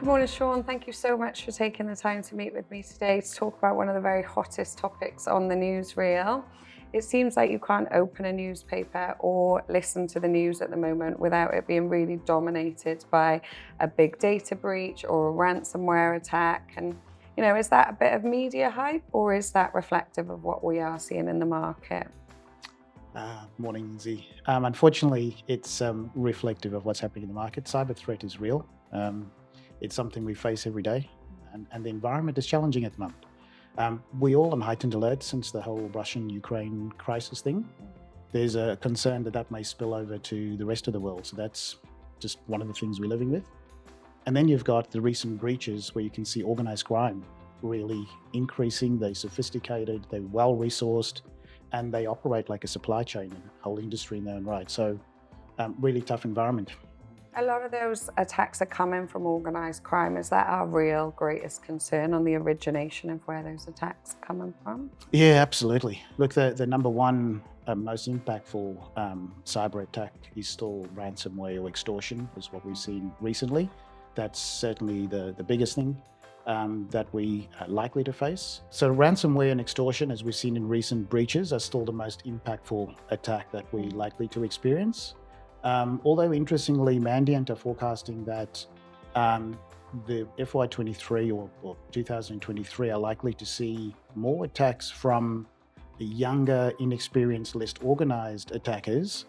Good morning, Shaun. Thank you so much for taking the time to meet with me today to talk about one of the very hottest topics on the newsreel. It seems like you can't open a newspaper or listen to the news at the moment without it being really dominated by a big data breach or a ransomware attack. And, is that a bit of media hype or is that reflective of what we are seeing in the market? Morning, Lindsay. Unfortunately, it's reflective of what's happening in the market. Cyber threat is real. It's something we face every day, and the environment is challenging at the moment. We all on heightened alert since the whole Russian-Ukraine crisis thing. There's a concern that that may spill over to the rest of the world. So that's just one of the things we're living with. And then you've got the recent breaches where you can see organized crime really increasing. They're sophisticated, they're well-resourced, and they operate like a supply chain and a whole industry in their own right. So really tough environment. A lot of those attacks are coming from organised crime. Is that our real greatest concern on the origination of where those attacks are coming from? Yeah, absolutely. Look, the number one most impactful cyber attack is still ransomware or extortion, is what we've seen recently. That's certainly the biggest thing that we are likely to face. So ransomware and extortion, as we've seen in recent breaches, are still the most impactful attack that we're likely to experience. Although interestingly, Mandiant are forecasting that the FY23 or 2023 are likely to see more attacks from the younger, inexperienced, less organized attackers,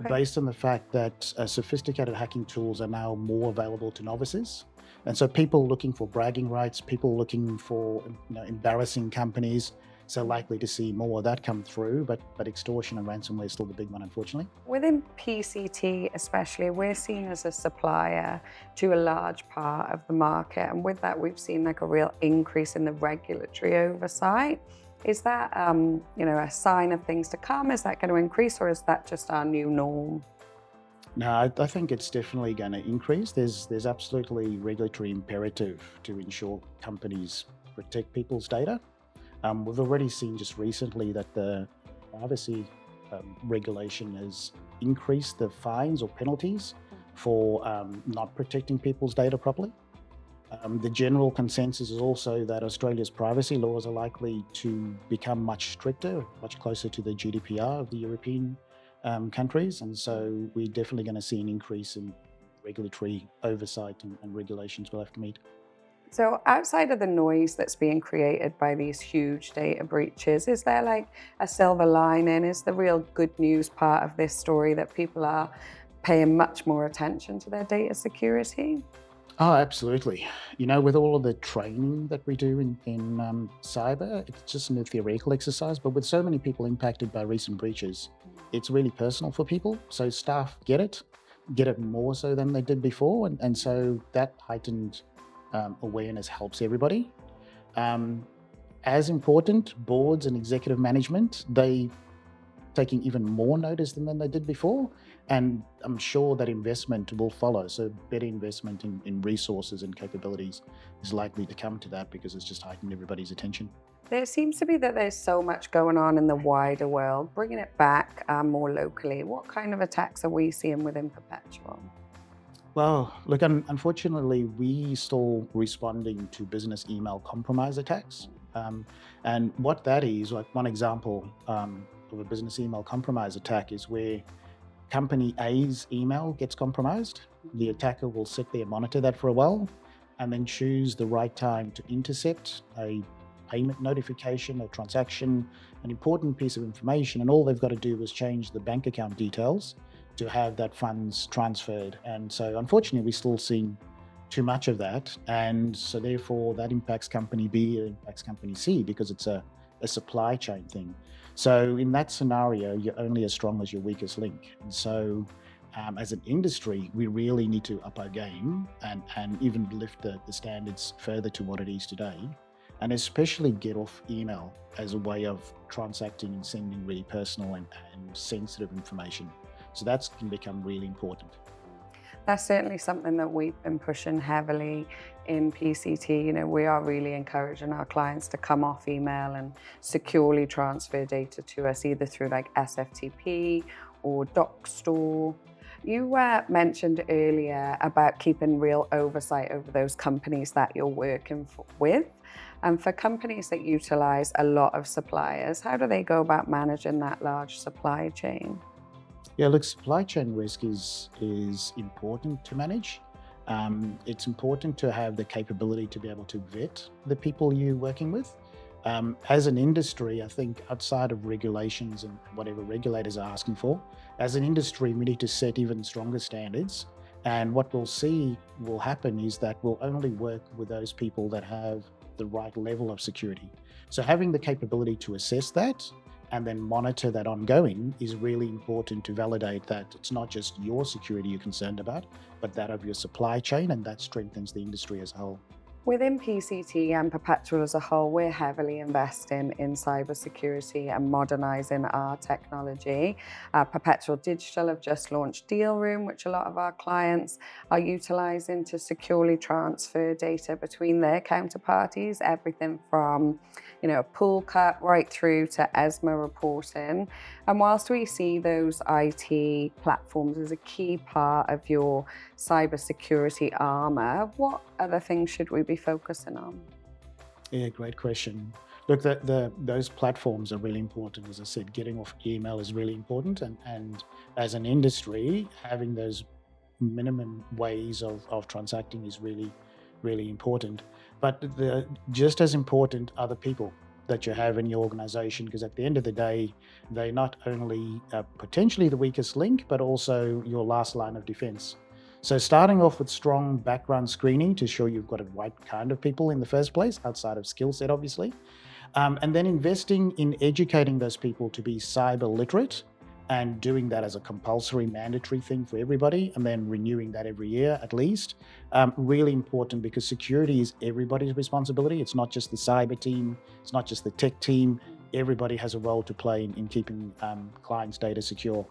based on the fact that sophisticated hacking tools are now more available to novices. And so people looking for bragging rights, people looking for embarrassing companies, so likely to see more of that come through, but extortion and ransomware is still the big one, unfortunately. Within PCT especially, we're seen as a supplier to a large part of the market. And with that, we've seen like a real increase in the regulatory oversight. Is that a sign of things to come? Is that going to increase or is that just our new norm? No, I think it's definitely going to increase. There's absolutely regulatory imperative to ensure companies protect people's data. We've already seen just recently that the privacy regulation has increased the fines or penalties for not protecting people's data properly. The general consensus is also that Australia's privacy laws are likely to become much stricter, much closer to the GDPR of the European countries. And so we're definitely going to see an increase in regulatory oversight and regulations we'll have to meet. So outside of the noise that's being created by these huge data breaches, is there like a silver lining? Is the real good news part of this story that people are paying much more attention to their data security? Oh, absolutely. With all of the training that we do in cyber, it's just a theoretical exercise, but with so many people impacted by recent breaches, it's really personal for people. So staff get it more so than they did before. And so that heightened awareness helps everybody. As important, boards and executive management, they taking even more notice than they did before. And I'm sure that investment will follow. So better investment in resources and capabilities is likely to come to that because it's just heightened everybody's attention. There seems to be that there's so much going on in the wider world. Bringing it back more locally, what kind of attacks are we seeing within Perpetual? Well, look, unfortunately, we still responding to business email compromise attacks. And what that is, like one example of a business email compromise attack is where company A's email gets compromised. The attacker will sit there, monitor that for a while, and then choose the right time to intercept a payment notification, a transaction, an important piece of information. And all they've got to do is change the bank account details to have that funds transferred. And so unfortunately, we're still seeing too much of that. And so therefore that impacts company B, it impacts company C because it's a supply chain thing. So in that scenario, you're only as strong as your weakest link. And so as an industry, we really need to up our game and even lift the standards further to what it is today. And especially get off email as a way of transacting and sending really personal and sensitive information. So that can become really important. That's certainly something that we've been pushing heavily in PCT. We are really encouraging our clients to come off email and securely transfer data to us, either through like SFTP or doc store. You mentioned earlier about keeping real oversight over those companies that you're working with. And for companies that utilize a lot of suppliers, how do they go about managing that large supply chain? Yeah, look, supply chain risk is important to manage. It's important to have the capability to be able to vet the people you're working with. As an industry, I think outside of regulations and whatever regulators are asking for, as an industry, we need to set even stronger standards. And what we'll see will happen is that we'll only work with those people that have the right level of security. So having the capability to assess that and then monitor that ongoing is really important to validate that it's not just your security you're concerned about, but that of your supply chain, and that strengthens the industry as a whole. Within PCT and Perpetual as a whole, we're heavily investing in cybersecurity and modernising our technology. Perpetual Digital have just launched Deal Room, which a lot of our clients are utilising to securely transfer data between their counterparties, everything from pool cut right through to ESMA reporting. And whilst we see those IT platforms as a key part of your cybersecurity armour, what other things should we be focusing on? Yeah, great question. Look, those platforms are really important. As I said, getting off email is really important. And as an industry, having those minimum ways of transacting is really, really important. But just as important are the people that you have in your organization, because at the end of the day, they not only potentially the weakest link, but also your last line of defense. So starting off with strong background screening to show you've got a right kind of people in the first place, outside of skill set, obviously. And then investing in educating those people to be cyber literate and doing that as a compulsory mandatory thing for everybody, and then renewing that every year at least. Really important, because security is everybody's responsibility. It's not just the cyber team, it's not just the tech team. Everybody has a role to play in keeping clients' data secure.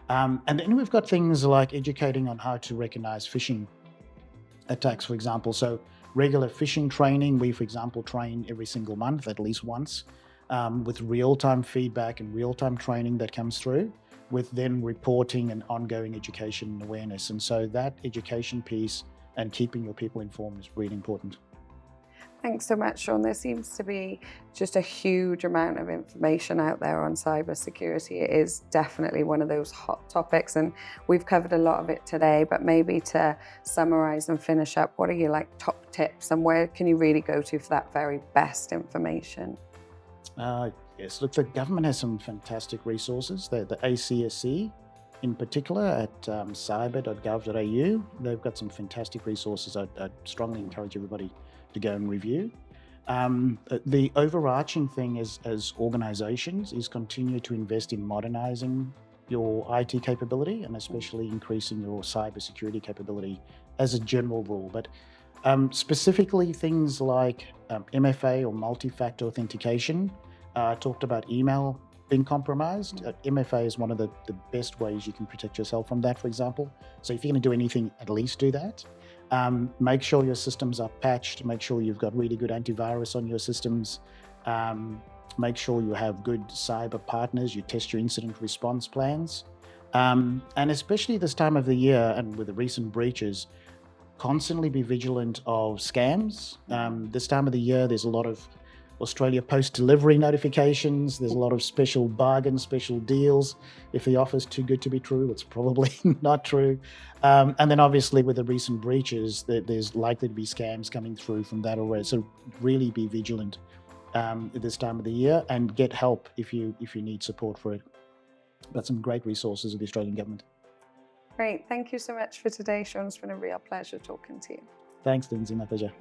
And then we've got things like educating on how to recognize phishing attacks, for example. So regular phishing training, we, for example, train every single month, at least once, with real-time feedback and real-time training that comes through, with then reporting and ongoing education and awareness. And so that education piece and keeping your people informed is really important. Thanks so much, Shaun. There seems to be just a huge amount of information out there on cybersecurity. It is definitely one of those hot topics, and we've covered a lot of it today, but maybe to summarize and finish up, what are your top tips, and where can you really go to for that very best information? Yes, look, the government has some fantastic resources. The ACSC in particular at cyber.gov.au, they've got some fantastic resources. I'd strongly encourage everybody to go and review. The overarching thing is, as organizations, is continue to invest in modernizing your IT capability and especially increasing your cybersecurity capability as a general rule. But specifically things like MFA or multi-factor authentication, talked about email being compromised. MFA is one of the best ways you can protect yourself from that, for example. So if you're going to do anything, at least do that. Make sure your systems are patched. Make sure you've got really good antivirus on your systems. Make sure you have good cyber partners. You test your incident response plans. And especially this time of the year and with the recent breaches, constantly be vigilant of scams. This time of the year, there's a lot of Australia Post delivery notifications. There's a lot of special bargains, special deals. If the offer's too good to be true, it's probably not true. And then obviously with the recent breaches, there's likely to be scams coming through from that already. So really be vigilant at this time of the year and get help if you need support for it. Got some great resources of the Australian government. Great. Thank you so much for today, Shaun. It's been a real pleasure talking to you. Thanks, Lindsay. My pleasure.